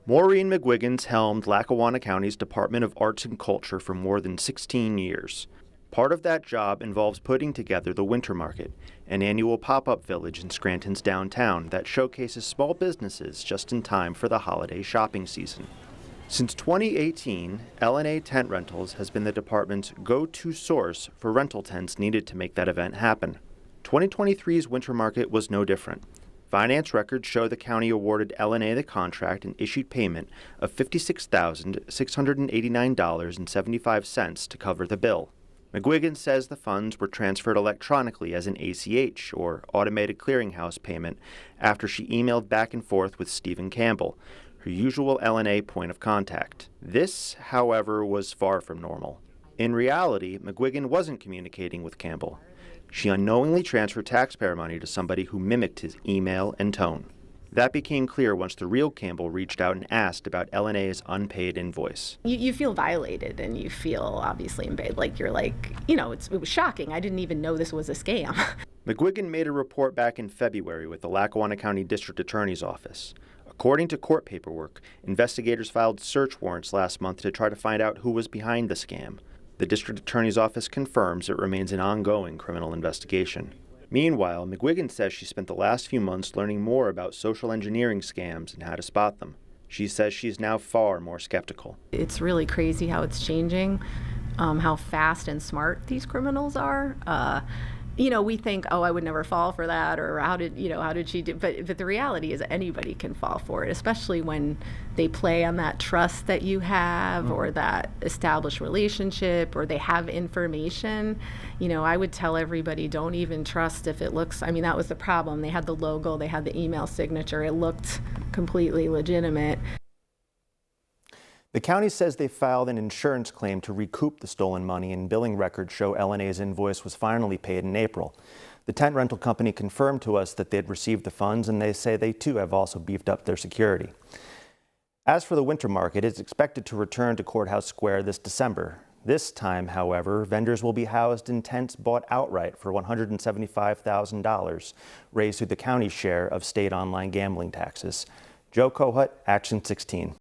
Maureen McGuigan's helmed Lackawanna County's Department of Arts and Culture for more than 16 years. Part of that job involves putting together the Winter Market, an annual pop-up village in Scranton's downtown that showcases small businesses just in time for the holiday shopping season. Since 2018, L&A Tent Rentals has been the department's go-to source for rental tents needed to make that event happen. 2023's Winter Market was no different. Finance records show the county awarded L&A the contract and issued payment of $56,689.75 to cover the bill. McGuigan says the funds were transferred electronically as an ACH, or automated clearinghouse payment, after she emailed back and forth with Stephen Campbell, her usual L&A point of contact. This, however, was far from normal. In reality, McGuigan wasn't communicating with Campbell. She unknowingly transferred taxpayer money to somebody who mimicked his email and tone. That became clear once the real Campbell reached out and asked about L&A's unpaid invoice. You feel violated, and you feel obviously embarrassed. Like you're like, it was shocking. I didn't even know this was a scam. McGuigan made a report back in February with the Lackawanna County District Attorney's Office. According to court paperwork, investigators filed search warrants last month to try to find out who was behind the scam. The District Attorney's Office confirms it remains an ongoing criminal investigation. Meanwhile, McGuigan says she spent the last few months learning more about social engineering scams and how to spot them. She says she's now far more skeptical. It's really crazy how it's changing, how fast and smart these criminals are. We think, oh, I would never fall for that, or how did she do? But the reality is anybody can fall for it, especially when they play on that trust that you have, or that established relationship, or they have information. I would tell everybody, don't even trust if it looks, that was the problem. They had the logo, they had the email signature. It looked completely legitimate. The county says they filed an insurance claim to recoup the stolen money, and billing records show L&A's invoice was finally paid in April. The tent rental company confirmed to us that they'd received the funds, and they say they too have also beefed up their security. As for the Winter Market, it's expected to return to Courthouse Square this December. This time, however, vendors will be housed in tents bought outright for $175,000, raised through the county's share of state online gambling taxes. Joe Kohut, Action 16.